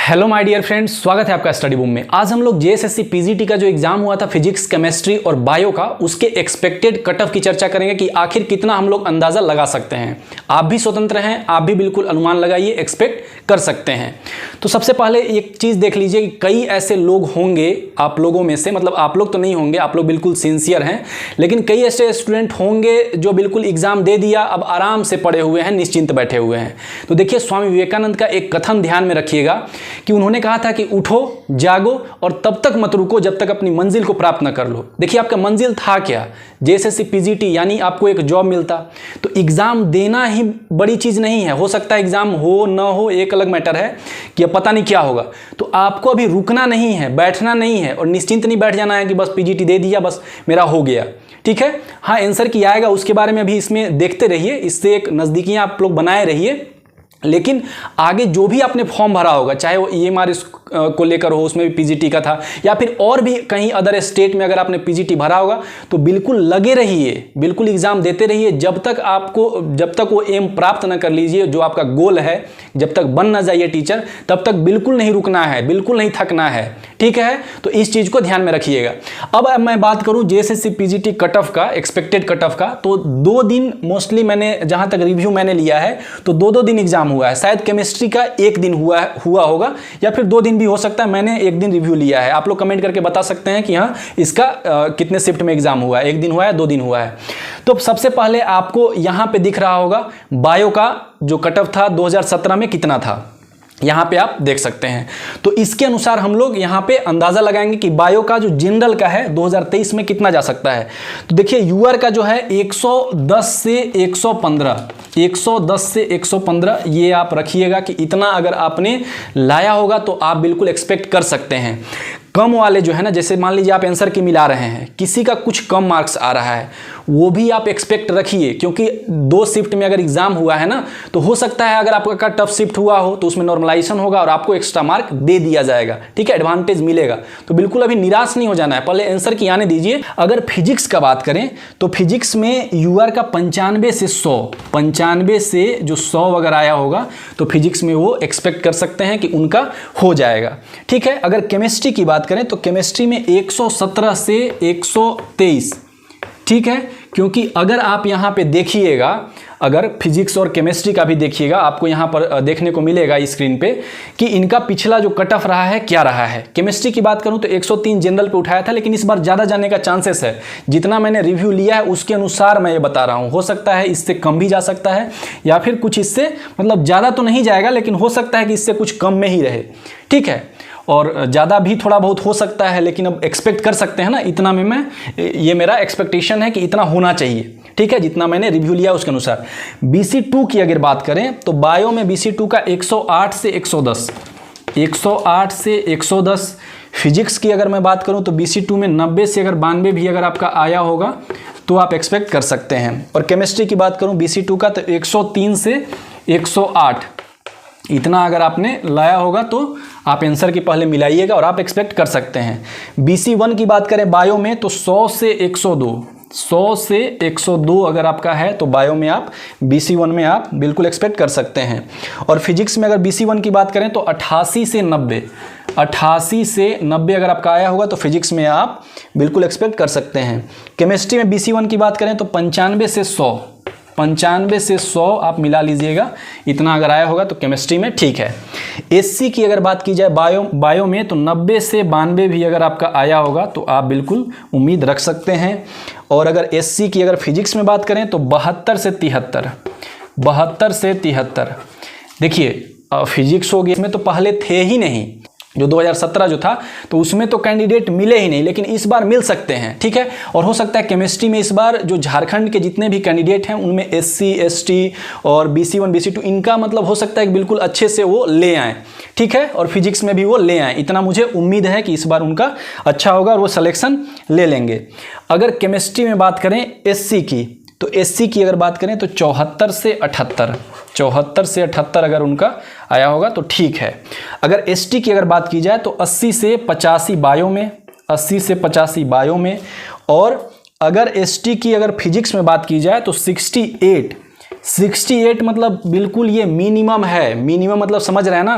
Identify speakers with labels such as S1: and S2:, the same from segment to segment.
S1: Hello my dear friends, स्वागत है आपका स्टडी बूम में। आज हम लोग जेएसएससी पीजीटी का जो एग्जाम हुआ था फिजिक्स, केमिस्ट्री और बायो का, उसके एक्सपेक्टेड कट ऑफ की चर्चा करेंगे कि आखिर कितना हम लोग अंदाजा लगा सकते हैं। आप भी स्वतंत्र हैं, आप भी बिल्कुल अनुमान लगाइए, एक्सपेक्ट कर सकते हैं। तो सबसे पहले एक चीज़ देख लीजिए कि कई ऐसे लोग होंगे आप लोगों में से, मतलब आप लोग तो नहीं होंगे, आप लोग बिल्कुल सिंसियर हैं, लेकिन कई ऐसे स्टूडेंट होंगे जो बिल्कुल एग्जाम दे दिया, अब आराम से पढ़े हुए हैं, निश्चिंत बैठे हुए हैं। तो देखिए, स्वामी विवेकानंद का एक कथन ध्यान में रखिएगा कि उन्होंने कहा था कि उठो, जागो और तब तक मत रुको जब तक अपनी मंजिल को प्राप्त न कर लो। देखिए, आपका मंजिल था क्या? जेएसएससी पीजीटी, यानी आपको एक जॉब मिलता। तो एग्जाम देना ही बड़ी चीज़ नहीं है। हो सकता है एग्जाम हो ना हो, एक अलग मैटर है कि अब पता नहीं क्या होगा। तो आपको अभी रुकना नहीं है, बैठना नहीं है और निश्चिंत नहीं बैठ जाना है कि बस पीजीटी दे दिया, बस मेरा हो गया। ठीक है, हाँ, आंसर की आएगा उसके बारे में अभी इसमें देखते रहिए, इससे एक नज़दीकियाँ आप लोग बनाए रहिए। लेकिन आगे जो भी आपने फॉर्म भरा होगा, चाहे वो ईएमआर को लेकर हो, उसमें भी पीजीटी का था, या फिर और भी कहीं अदर स्टेट में अगर आपने पीजीटी भरा होगा, तो बिल्कुल लगे रहिए, बिल्कुल एग्जाम देते रहिए जब तक वो एम प्राप्त न कर लीजिए, जो आपका गोल है, जब तक बन ना जाइए टीचर, तब तक बिल्कुल नहीं रुकना है, बिल्कुल नहीं थकना है। ठीक है, तो इस चीज़ को ध्यान में रखिएगा। अब मैं बात करूँ जेएसएससी पीजीटी कट ऑफ का, एक्सपेक्टेड कट ऑफ का, तो 2 दिन मोस्टली मैंने जहाँ तक रिव्यू मैंने लिया है, तो 2-2 दिन एग्जाम हुआ है। शायद केमिस्ट्री का 1 दिन हुआ होगा, या फिर 2 दिन भी हो सकता है। मैंने 1 दिन रिव्यू लिया है। आप लोग कमेंट करके बता सकते हैं कि हाँ, इसका कितने शिफ्ट में एग्जाम हुआ है, 1 दिन हुआ है, 2 दिन हुआ है। तो सबसे पहले आपको यहाँ पे दिख रहा होगा बायो का जो कट ऑफ था 2017 में कितना था, यहाँ पे आप देख सकते हैं। तो इसके अनुसार हम लोग यहाँ पे अंदाज़ा लगाएंगे कि बायो का जो जनरल का है 2023 में कितना जा सकता है। तो देखिए, यूआर का जो है 110 से 115, 110 से 115 ये आप रखिएगा कि इतना अगर आपने लाया होगा तो आप बिल्कुल एक्सपेक्ट कर सकते हैं। कम वाले जो है ना, जैसे मान लीजिए आप आंसर की मिला रहे हैं, किसी का कुछ कम मार्क्स आ रहा है, वो भी आप एक्सपेक्ट रखिए, क्योंकि 2 शिफ्ट में अगर एग्जाम हुआ है ना, तो हो सकता है अगर आपका टफ शिफ्ट हुआ हो तो उसमें नॉर्मलाइजेशन होगा और आपको एक्स्ट्रा मार्क दे दिया जाएगा। ठीक है, एडवांटेज मिलेगा। तो बिल्कुल अभी निराश नहीं हो जाना है, पहले आंसर की आने दीजिए। अगर फिजिक्स का बात करें तो फिजिक्स में यूआर का 95 से 100, 95 से जो 100 अगर आया होगा तो फिजिक्स में वो एक्सपेक्ट कर सकते हैं कि उनका हो जाएगा। ठीक है, अगर केमिस्ट्री की बात करें तो केमिस्ट्री में 117 से 123। ठीक है, क्योंकि अगर आप यहाँ पे देखिएगा, अगर फिजिक्स और केमिस्ट्री का भी देखिएगा, आपको यहाँ पर देखने को मिलेगा स्क्रीन पे कि इनका पिछला जो कट ऑफ रहा है क्या रहा है। केमिस्ट्री की बात करूँ तो 103 जनरल पे उठाया था, लेकिन इस बार ज़्यादा जाने का चांसेस है। जितना मैंने रिव्यू लिया है उसके अनुसार मैं ये बता रहा हूँ। हो सकता है इससे कम भी जा सकता है, या फिर कुछ इससे, मतलब ज़्यादा तो नहीं जाएगा, लेकिन हो सकता है कि इससे कुछ कम में ही रहे। ठीक है, और ज़्यादा भी थोड़ा बहुत हो सकता है, लेकिन अब एक्सपेक्ट कर सकते हैं ना, इतना में मैं, ये मेरा एक्सपेक्टेशन है कि इतना होना चाहिए। ठीक है, जितना मैंने रिव्यू लिया उसके अनुसार। BC2 की अगर बात करें तो बायो में BC2 का 108 से 110, 108 से 110। फिजिक्स की अगर मैं बात करूं तो BC2 में 90 से अगर 92 भी अगर आपका आया होगा तो आप एक्सपेक्ट कर सकते हैं। और केमिस्ट्री की बात करूं BC2 का तो 103 से 108, इतना अगर आपने लाया होगा तो आप आंसर की पहले मिलाइएगा और आप एक्सपेक्ट कर सकते हैं। BC1 की बात करें बायो में तो 100 से 102, 100 से 102 अगर आपका है तो बायो में आप BC1 में आप बिल्कुल एक्सपेक्ट कर सकते हैं। और फिजिक्स में अगर BC1 की बात करें तो 88 से 90, 88 से 90 अगर आपका आया होगा तो फिजिक्स में आप बिल्कुल एक्सपेक्ट कर सकते हैं। केमिस्ट्री में BC1 की बात करें तो 95 से 100, 95 से 100 आप मिला लीजिएगा, इतना अगर आया होगा तो केमिस्ट्री में ठीक है। एससी की अगर बात की जाए बायो में तो 90 से 92 भी अगर आपका आया होगा तो आप बिल्कुल उम्मीद रख सकते हैं। और अगर एससी की अगर फिजिक्स में बात करें तो 72 से 73, 72 से 73। देखिए, फिजिक्स हो गया, इसमें तो पहले थे ही नहीं, जो 2017 जो था तो उसमें तो कैंडिडेट मिले ही नहीं, लेकिन इस बार मिल सकते हैं। ठीक है, और हो सकता है केमिस्ट्री में इस बार जो झारखंड के जितने भी कैंडिडेट हैं उनमें SC ST और BC1 BC2 इनका मतलब हो सकता है कि बिल्कुल अच्छे से वो ले आएँ। ठीक है, और फिजिक्स में भी वो ले आएँ, इतना मुझे उम्मीद है कि इस बार उनका अच्छा होगा और वो सिलेक्शन ले लेंगे। अगर केमिस्ट्री में बात करें SC की तो SC की अगर बात करें तो 74 से 78, 74 से 78 अगर उनका आया होगा तो ठीक है। अगर ST की अगर बात की जाए तो 80 से 85 बायो में, 80 से 85 बायो में। और अगर ST की अगर फिजिक्स में बात की जाए तो 68, 68 मतलब बिल्कुल ये मिनिमम है। मिनिमम मतलब समझ रहे हैं ना,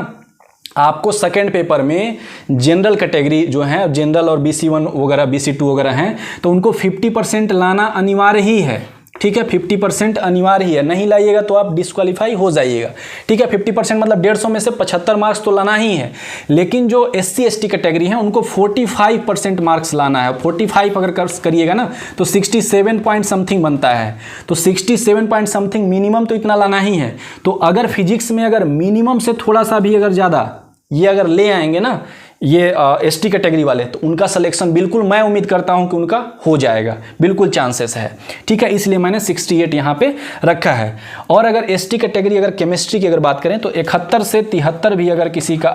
S1: आपको सेकेंड पेपर में जनरल कैटेगरी जो है, जनरल और BC1 वगैरह BC2 वगैरह हैं, तो उनको 50% लाना अनिवार्य ही है। ठीक है, 50% अनिवार्य ही है, नहीं लाइएगा तो आप डिस्क्वालीफाई हो जाइएगा। ठीक है, 50% मतलब 150 में से 75 मार्क्स तो लाना ही है। लेकिन जो SC ST कैटेगरी है उनको 45% मार्क्स लाना है। 45 अगर करिएगा ना तो 67 पॉइंट समथिंग बनता है, तो 67 पॉइंट समथिंग मिनिमम तो इतना लाना ही है। तो अगर फिजिक्स में अगर मिनिमम से थोड़ा सा भी अगर ज़्यादा ये अगर ले आएंगे ना ये ST कैटेगरी वाले, तो उनका सिलेक्शन बिल्कुल मैं उम्मीद करता हूं कि उनका हो जाएगा, बिल्कुल चांसेस है। ठीक है, इसलिए मैंने 68 यहाँ पे रखा है। और अगर ST कैटेगरी अगर केमिस्ट्री की अगर बात करें तो 71 से 73 भी अगर किसी का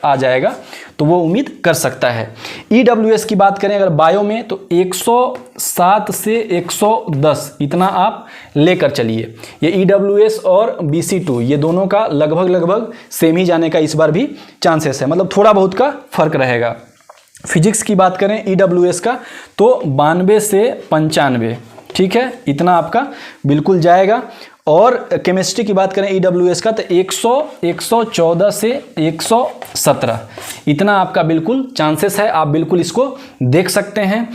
S1: आ जाएगा तो वो उम्मीद कर सकता है। EWS की बात करें अगर बायो में तो 107 से 110 इतना आप लेकर चलिए। ये EWS और BC2 ये दोनों का लगभग सेम ही जाने का इस बार भी चांसेस है, मतलब थोड़ा बहुत का फर्क रहेगा। फिजिक्स की बात करें EWS का तो 92 से 95, ठीक है, इतना आपका बिल्कुल जाएगा। और केमिस्ट्री की बात करें EWS का तो 114 से 117 इतना आपका बिल्कुल चांसेस है, आप बिल्कुल इसको देख सकते हैं।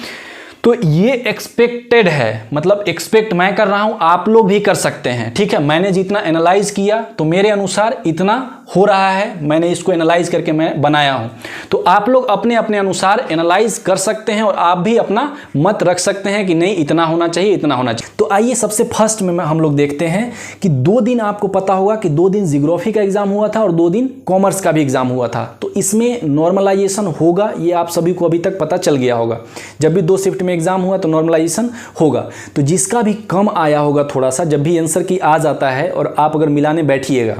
S1: तो ये एक्सपेक्टेड है, मतलब एक्सपेक्ट मैं कर रहा हूं, आप लोग भी कर सकते हैं। ठीक है, मैंने जितना एनालाइज किया तो मेरे अनुसार इतना हो रहा है, मैंने इसको एनालाइज करके मैं बनाया हूं। तो आप लोग अपने अपने अनुसार एनालाइज कर सकते हैं और आप भी अपना मत रख सकते हैं कि नहीं इतना होना चाहिए, इतना होना चाहिए। तो आइए सबसे फर्स्ट में हम लोग देखते हैं कि 2 दिन आपको पता होगा कि 2 दिन जियोग्राफी का एग्जाम हुआ था और 2 दिन कॉमर्स का भी एग्जाम हुआ था। तो इसमें नॉर्मलाइजेशन होगा, ये आप सभी को अभी तक पता चल गया होगा। जब भी 2 शिफ्ट में एग्जाम हुआ तो नॉर्मलाइजेशन होगा। तो जिसका भी कम आया होगा थोड़ा सा, जब भी आंसर की आ जाता है और आप अगर मिलाने बैठिएगा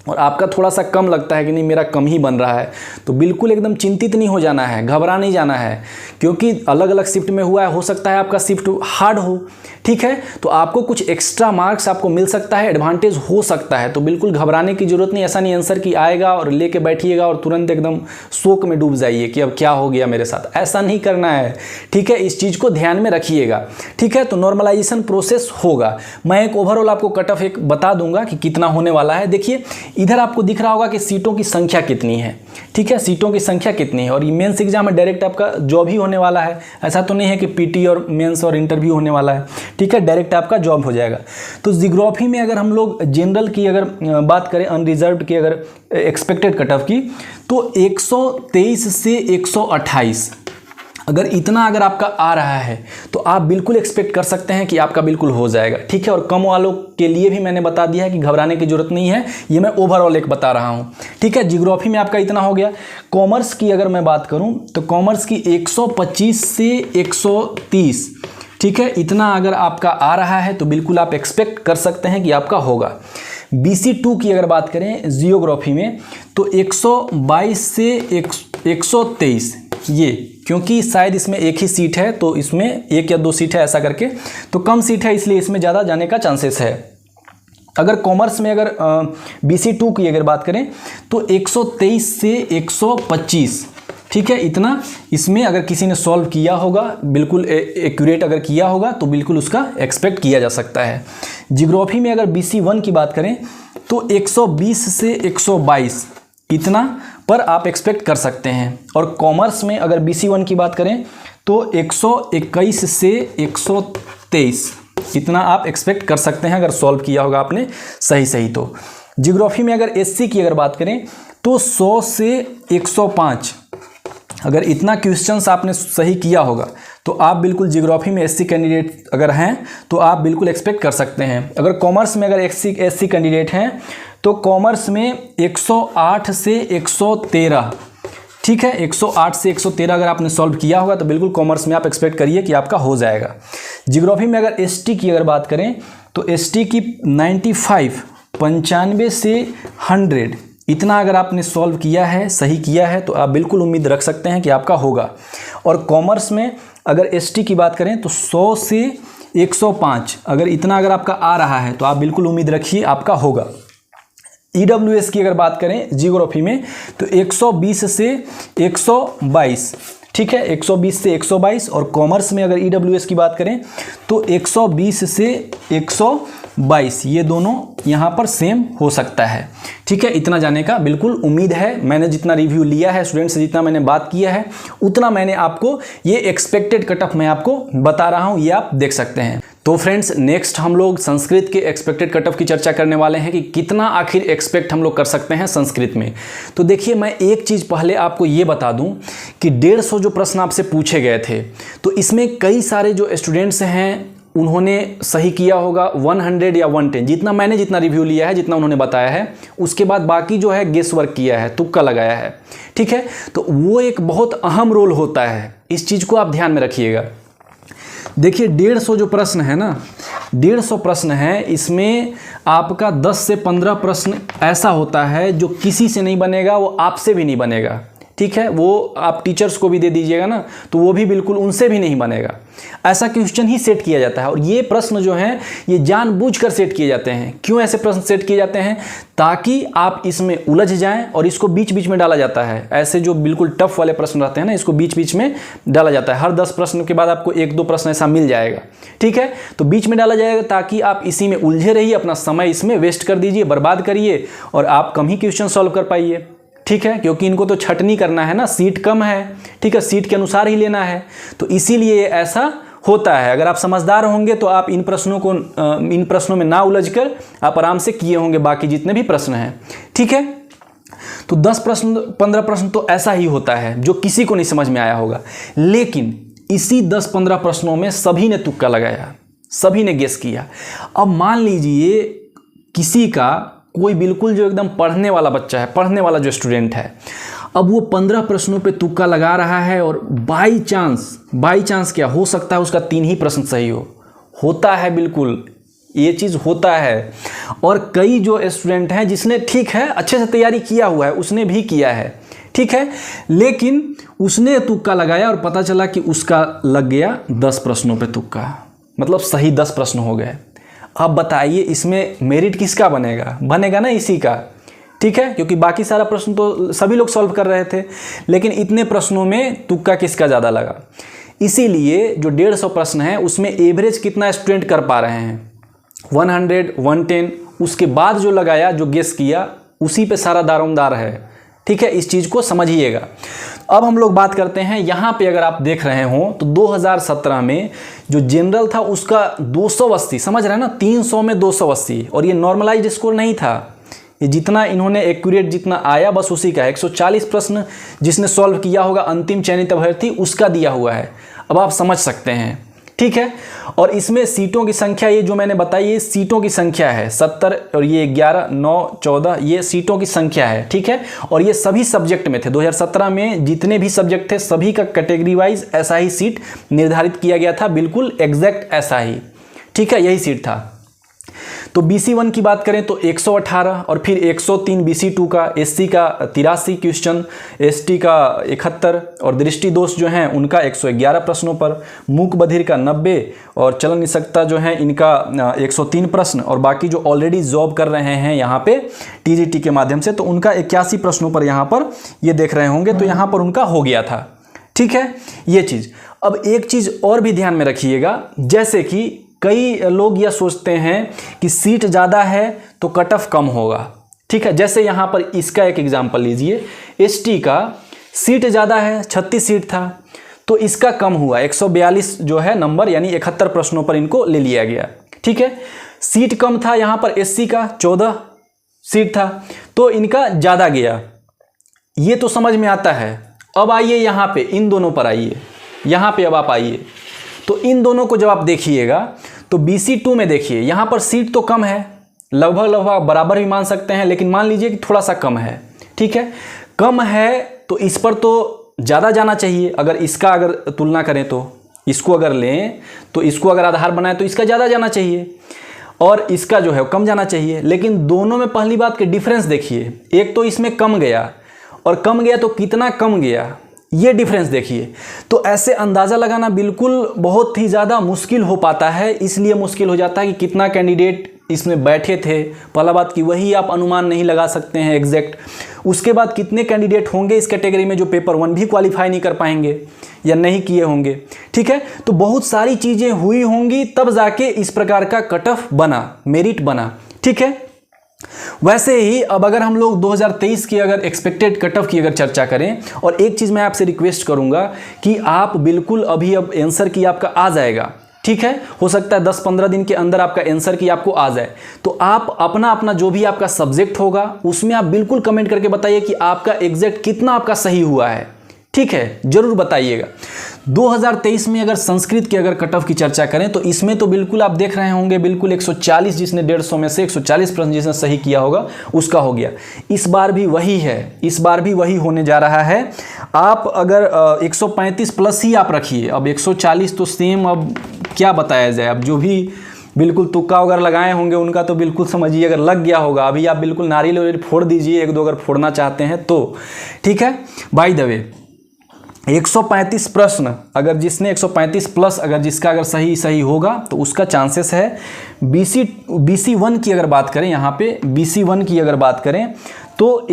S1: और आपका थोड़ा सा कम लगता है कि नहीं मेरा कम ही बन रहा है, तो बिल्कुल एकदम चिंतित नहीं हो जाना है, घबरा नहीं जाना है, क्योंकि अलग अलग शिफ्ट में हुआ है, हो सकता है आपका शिफ्ट हार्ड हो। ठीक है, तो आपको कुछ एक्स्ट्रा मार्क्स आपको मिल सकता है, एडवांटेज हो सकता है। तो बिल्कुल घबराने की जरूरत नहीं। ऐसा नहीं आंसर की आएगा और लेके बैठिएगा और तुरंत एकदम शोक में डूब जाइए कि अब क्या हो गया मेरे साथ, ऐसा नहीं करना है। ठीक है, इस चीज़ को ध्यान में रखिएगा। ठीक है, तो नॉर्मलाइजेशन प्रोसेस होगा। मैं एक ओवरऑल आपको कट ऑफ एक बता दूंगा कि कितना होने वाला है। देखिए इधर आपको दिख रहा होगा कि सीटों की संख्या कितनी है। ठीक है, सीटों की संख्या कितनी है, और ये मेंस एग्जाम में डायरेक्ट आपका जॉब ही होने वाला है। ऐसा तो नहीं है कि पीटी और मेंस और इंटरव्यू होने वाला है। ठीक है, डायरेक्ट आपका जॉब हो जाएगा। तो जियोग्राफी में अगर हम लोग जनरल की अगर बात करें, अनरिजर्व्ड की अगर एक्सपेक्टेड कट ऑफ की, तो 123 से 128 अगर इतना अगर आपका आ रहा है तो आप बिल्कुल एक्सपेक्ट कर सकते हैं कि आपका बिल्कुल हो जाएगा। ठीक है, और कम वालों के लिए भी मैंने बता दिया है कि घबराने की जरूरत नहीं है, ये मैं ओवरऑल एक बता रहा हूँ। ठीक है, जियोग्राफी में आपका इतना हो गया। कॉमर्स की अगर मैं बात करूँ तो कॉमर्स की 125 से 130, ठीक है, इतना अगर आपका आ रहा है तो बिल्कुल आप एक्सपेक्ट कर सकते हैं कि आपका होगा। BC2 की अगर बात करें जियोग्राफी में तो 122 से 123, ये क्योंकि शायद इसमें एक ही सीट है तो इसमें 1 या 2 सीट है ऐसा करके, तो कम सीट है इसलिए इसमें ज़्यादा जाने का चांसेस है। अगर कॉमर्स में अगर BC2 की अगर बात करें तो 123 से 125, ठीक है, इतना इसमें अगर किसी ने सॉल्व किया होगा, बिल्कुल एक्यूरेट अगर किया होगा तो बिल्कुल उसका एक्सपेक्ट किया जा सकता है। जियोग्राफी में अगर BC1 की बात करें तो 120 से 122 इतना पर आप एक्सपेक्ट कर सकते हैं। और कॉमर्स में अगर BC1 की बात करें तो 121 से 123 इतना आप एक्सपेक्ट कर सकते हैं अगर सॉल्व किया होगा आपने सही। तो जियोग्राफी में अगर SC की अगर बात करें तो 100 से 105 अगर इतना क्वेश्चंस आपने सही किया होगा तो आप बिल्कुल जियोग्राफी में SC कैंडिडेट अगर हैं तो आप बिल्कुल एक्सपेक्ट कर सकते हैं। अगर कॉमर्स में अगर SC कैंडिडेट हैं तो कॉमर्स में 108 से 113, ठीक है, 108 से 113 अगर आपने सॉल्व किया होगा तो बिल्कुल कॉमर्स में आप एक्सपेक्ट करिए कि आपका हो जाएगा। जियोग्राफी में अगर ST की अगर बात करें तो ST की 95 से 100 इतना अगर आपने सॉल्व किया है, सही किया है, तो आप बिल्कुल उम्मीद रख सकते हैं कि आपका होगा। और कॉमर्स में अगर ST की बात करें तो 100 से 105 अगर इतना अगर आपका आ रहा है तो आप बिल्कुल उम्मीद रखिए आपका होगा। EWS की अगर बात करें जियोग्राफी में तो 120 से 122, ठीक है, 120 से 122। और कॉमर्स में अगर EWS की बात करें तो 120 से 122 ये दोनों यहाँ पर सेम हो सकता है। ठीक है, इतना जाने का बिल्कुल उम्मीद है। मैंने जितना रिव्यू लिया है, स्टूडेंट से जितना मैंने बात किया है, उतना मैंने आपको ये एक्सपेक्टेड कट ऑफ मैं आपको बता रहा हूँ, ये आप देख सकते हैं। तो फ्रेंड्स, नेक्स्ट हम लोग संस्कृत के एक्सपेक्टेड कट ऑफ की चर्चा करने वाले हैं कि कितना आखिर एक्सपेक्ट हम लोग कर सकते हैं संस्कृत में। तो देखिए, मैं एक चीज़ पहले आपको ये बता दूं कि 150 जो प्रश्न आपसे पूछे गए थे, तो इसमें कई सारे जो स्टूडेंट्स हैं उन्होंने सही किया होगा 100 या 110, जितना रिव्यू लिया है, जितना उन्होंने बताया है। उसके बाद बाकी जो है गेस वर्क किया है, तुक्का लगाया है। ठीक है, तो वो एक बहुत अहम रोल होता है, इस चीज़ को आप ध्यान में रखिएगा। देखिए, 150 जो प्रश्न है ना, 150 प्रश्न है, इसमें आपका 10 से 15 प्रश्न ऐसा होता है जो किसी से नहीं बनेगा, वो आपसे भी नहीं बनेगा। ठीक है, वो आप टीचर्स को भी दे दीजिएगा ना, तो वो भी बिल्कुल उनसे भी नहीं बनेगा। ऐसा क्वेश्चन ही सेट किया जाता है, और ये प्रश्न जो हैं ये जानबूझकर सेट किए जाते हैं। क्यों ऐसे प्रश्न सेट किए जाते हैं? ताकि आप इसमें उलझ जाएं, और इसको बीच बीच में डाला जाता है। ऐसे जो बिल्कुल टफ वाले प्रश्न रहते हैं ना, इसको बीच बीच में डाला जाता है। हर 10 प्रश्न के बाद आपको 1-2 प्रश्न ऐसा मिल जाएगा। ठीक है, तो बीच में डाला जाएगा ताकि आप इसी में उलझे रहिए, अपना समय इसमें वेस्ट कर दीजिए, बर्बाद करिए, और आप कम ही क्वेश्चन सॉल्व कर पाइए। ठीक है, क्योंकि इनको तो छटनी करना है ना, सीट कम है। ठीक है, सीट के अनुसार ही लेना है, तो इसीलिए ऐसा होता है। अगर आप समझदार होंगे तो आप इन प्रश्नों में ना उलझकर आप आराम से किए होंगे बाकी जितने भी प्रश्न हैं। ठीक है, तो 10 प्रश्न 15 प्रश्न तो ऐसा ही होता है जो किसी को नहीं समझ में आया होगा। लेकिन इसी 10-15 प्रश्नों में सभी ने तुक्का लगाया, सभी ने गेस किया। अब मान लीजिए किसी का कोई बिल्कुल जो एकदम पढ़ने वाला बच्चा है, पढ़ने वाला जो स्टूडेंट है, अब वो 15 प्रश्नों पे तुक्का लगा रहा है, और बाई चांस क्या हो सकता है, उसका 3 ही प्रश्न सही होता है। बिल्कुल ये चीज़ होता है। और कई जो स्टूडेंट हैं जिसने ठीक है अच्छे से तैयारी किया हुआ है, उसने भी किया है, ठीक है, लेकिन उसने तुक्का लगाया और पता चला कि उसका लग गया 10 प्रश्नों पे तुक्का, मतलब सही 10 प्रश्न हो गए। अब बताइए इसमें मेरिट किसका बनेगा? बनेगा ना इसी का। ठीक है, क्योंकि बाकी सारा प्रश्न तो सभी लोग सॉल्व कर रहे थे, लेकिन इतने प्रश्नों में तुक्का किसका ज़्यादा लगा। इसीलिए जो 150 प्रश्न है उसमें एवरेज कितना स्टूडेंट कर पा रहे हैं, 100, 110, उसके बाद जो लगाया, जो गेस किया, उसी पे सारा दारोमदार है। ठीक है, इस चीज़ को समझिएगा। अब हम लोग बात करते हैं यहाँ पे, अगर आप देख रहे हो तो 2017 में जो जनरल था उसका 280, समझ रहे हैं ना, 300 में 280, और ये नॉर्मलाइज्ड स्कोर नहीं था। ये जितना इन्होंने एक्यूरेट जितना आया बस उसी का है। 140 प्रश्न जिसने सॉल्व किया होगा अंतिम चयनित अभ्यर्थी, उसका दिया हुआ है। अब आप समझ सकते हैं। ठीक है, और इसमें सीटों की संख्या, ये जो मैंने बताई, ये सीटों की संख्या है 70, और ये 11, 9, 14, ये सीटों की संख्या है। ठीक है, और ये सभी सब्जेक्ट में थे। 2017 में जितने भी सब्जेक्ट थे सभी का कैटेगरी वाइज ऐसा ही सीट निर्धारित किया गया था, बिल्कुल एग्जैक्ट ऐसा ही। ठीक है, यही सीट था। तो BC1 की बात करें तो 118, और फिर 103 BC2 का, SC का 83 क्वेश्चन, ST का 71, और दृष्टि दोष जो हैं उनका 111 प्रश्नों पर, मूक बधिर का 90, और चलन निषेधता जो है इनका 103 प्रश्न, और बाकी जो ऑलरेडी जॉब कर रहे हैं यहाँ पे TGT के माध्यम से, तो उनका 81 प्रश्नों पर यहाँ पर ये देख रहे होंगे, तो यहाँ पर उनका हो गया था। ठीक है, ये चीज़। अब एक चीज़ और भी ध्यान में रखिएगा, जैसे कि कई लोग यह सोचते हैं कि सीट ज़्यादा है तो कट ऑफ कम होगा। ठीक है, जैसे यहाँ पर इसका एक एग्जांपल लीजिए, ST का सीट ज़्यादा है, 36 सीट था, तो इसका कम हुआ, 142 जो है नंबर, यानी 71 प्रश्नों पर इनको ले लिया गया। ठीक है, सीट कम था यहाँ पर, SC का 14 सीट था, तो इनका ज़्यादा गया। ये तो समझ में आता है। अब आइए यहाँ पे, इन दोनों पर आइए, यहाँ पे अब आप आइए, तो इन दोनों को जब आप देखिएगा तो BC2 में देखिए, यहाँ पर सीट तो कम है, लगभग बराबर भी मान सकते हैं, लेकिन मान लीजिए कि थोड़ा सा कम है। ठीक है, कम है तो इस पर तो ज़्यादा जाना चाहिए। अगर तुलना करें तो इसको अगर लें तो इसको अगर आधार बनाए तो इसका ज़्यादा जाना चाहिए, और इसका जो है कम जाना चाहिए। लेकिन दोनों में पहली बात के डिफरेंस देखिए, एक तो इसमें कम गया, और कम गया तो कितना कम गया, ये डिफरेंस देखिए। तो ऐसे अंदाज़ा लगाना बिल्कुल बहुत ही ज़्यादा मुश्किल हो पाता है। इसलिए मुश्किल हो जाता है कि कितना कैंडिडेट इसमें बैठे थे, पहला बात कि वही आप अनुमान नहीं लगा सकते हैं एग्जैक्ट। उसके बाद कितने कैंडिडेट होंगे इस कैटेगरी में जो पेपर 1 भी क्वालिफाई नहीं कर पाएंगे या नहीं किए होंगे। ठीक है, तो बहुत सारी चीज़ें हुई होंगी, तब जाके इस प्रकार का कट ऑफ बना, मेरिट बना। ठीक है, वैसे ही अब अगर हम लोग 2023 की अगर एक्सपेक्टेड कट ऑफ की अगर चर्चा करें, और एक चीज़ मैं आपसे रिक्वेस्ट करूंगा कि आप बिल्कुल अभी अब आंसर की आपका आ जाएगा, ठीक है, हो सकता है 10-15 दिन के अंदर आपका आंसर की आपको आ जाए, तो आप अपना अपना जो भी आपका सब्जेक्ट होगा उसमें आप बिल्कुल कमेंट करके बताइए कि आपका एग्जैक्ट कितना आपका सही हुआ है, ठीक है, जरूर बताइएगा। 2023 में अगर संस्कृत की अगर कट ऑफ की चर्चा करें तो इसमें तो बिल्कुल आप देख रहे होंगे बिल्कुल 140, जिसने 150 में से 140 प्रश्न जिसने सही किया होगा उसका हो गया। इस बार भी वही है, इस बार भी वही होने जा रहा है। आप अगर 135 प्लस ही आप रखिए, अब 140 तो सेम, अब क्या बताया जाए, अब जो भी बिल्कुल तुक्का वगैरह लगाए होंगे उनका तो बिल्कुल समझिए अगर लग गया होगा, अभी आप बिल्कुल नारियल फोड़ दीजिए, एक दो अगर फोड़ना चाहते हैं तो, ठीक है। बाय द वे 135 प्रश्न अगर जिसने 135 प्लस अगर जिसका अगर सही होगा तो उसका चांसेस है BC1 की अगर बात करें, यहाँ पे BC1 की अगर बात करें तो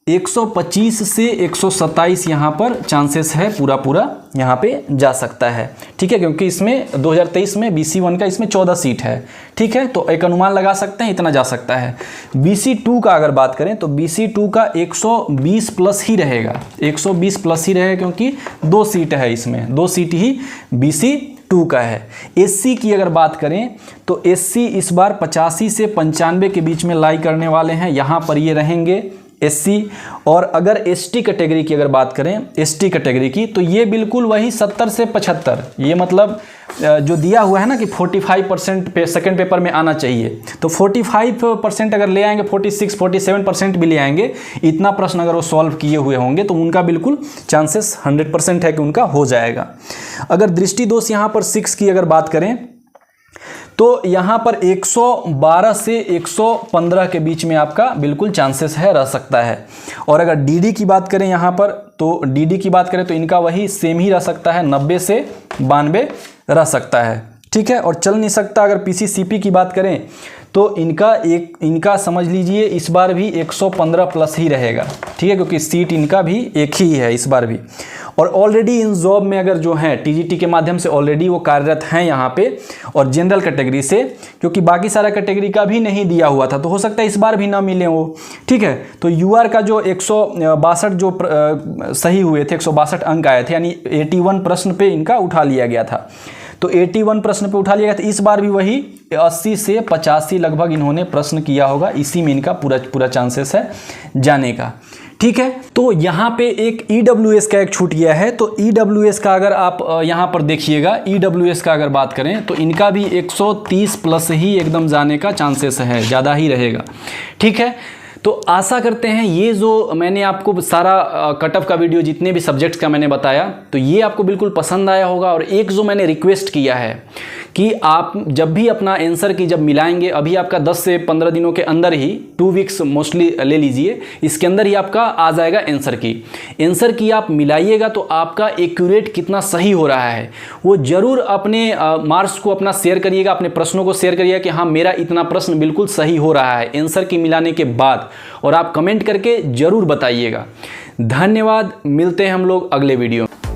S1: 125 से 127 यहाँ पर चांसेस है, पूरा यहाँ पे जा सकता है, ठीक है, क्योंकि इसमें 2023 में BC1 का इसमें 14 सीट है, ठीक है, तो एक अनुमान लगा सकते हैं इतना जा सकता है। BC2 का अगर बात करें तो BC2 का 120 प्लस ही रहेगा, 120 प्लस ही रहेगा, क्योंकि 2 सीट है इसमें, 2 सीट ही BC2 का है। SC की अगर बात करें तो SC इस बार 85 से 95 के बीच में लाई करने वाले हैं, यहाँ पर ये रहेंगे SC। और अगर ST कैटेगरी की अगर बात करें, ST कैटेगरी की, तो ये बिल्कुल वही 70 से 75, ये मतलब जो दिया हुआ है ना कि 45% पे सेकेंड पेपर में आना चाहिए, तो 45% अगर ले आएंगे, 46-47% भी ले आएंगे, इतना प्रश्न अगर वो सॉल्व किए हुए होंगे तो उनका बिल्कुल चांसेस 100% है कि उनका हो जाएगा। अगर दृष्टि दोष यहाँ पर 6 की अगर बात करें तो यहाँ पर 112 से 115 के बीच में आपका बिल्कुल चांसेस है, रह सकता है। और अगर DD की बात करें यहाँ पर, तो DD की बात करें तो इनका वही सेम ही रह सकता है, 90 से 92 रह सकता है, ठीक है। और चल नहीं सकता अगर PCCP की बात करें तो इनका समझ लीजिए इस बार भी 115 प्लस ही रहेगा, ठीक है, क्योंकि सीट इनका भी एक ही है इस बार भी। और ऑलरेडी इन जॉब में अगर जो हैं TGT के माध्यम से ऑलरेडी वो कार्यरत हैं यहाँ पे, और जनरल कैटेगरी से, क्योंकि बाकी सारा कैटेगरी का भी नहीं दिया हुआ था तो हो सकता है इस बार भी ना मिले वो, ठीक है। तो UR का जो 162 जो सही हुए थे, 162 अंक आए थे, यानी 81 प्रश्न पे इनका उठा लिया गया था, तो 81 प्रश्न पे उठा लिया गया था। इस बार भी वही 80 से 85 लगभग इन्होंने प्रश्न किया होगा, इसी में इनका पूरा चांसेस है जाने का, ठीक है। तो यहाँ पे एक EWS का एक छूट गया है, तो EWS का अगर आप यहाँ पर देखिएगा, EWS का अगर बात करें तो इनका भी 130 प्लस ही एकदम जाने का चांसेस है, ज़्यादा ही रहेगा, ठीक है। तो आशा करते हैं ये जो मैंने आपको सारा कट ऑफ का वीडियो जितने भी सब्जेक्ट्स का मैंने बताया तो ये आपको बिल्कुल पसंद आया होगा। और एक जो मैंने रिक्वेस्ट किया है कि आप जब भी अपना आंसर की जब मिलाएंगे, अभी आपका 10 से 15 दिनों के अंदर ही 2 वीक्स मोस्टली ले लीजिए, इसके अंदर ही आपका आ जाएगा आंसर की आप मिलाइएगा तो आपका एक्यूरेट कितना सही हो रहा है वो ज़रूर अपने मार्क्स को अपना शेयर करिएगा, अपने प्रश्नों को शेयर करिएगा कि हाँ मेरा इतना प्रश्न बिल्कुल सही हो रहा है आंसर की मिलाने के बाद, और आप कमेंट करके ज़रूर बताइएगा। धन्यवाद, मिलते हैं हम लोग अगले वीडियो में।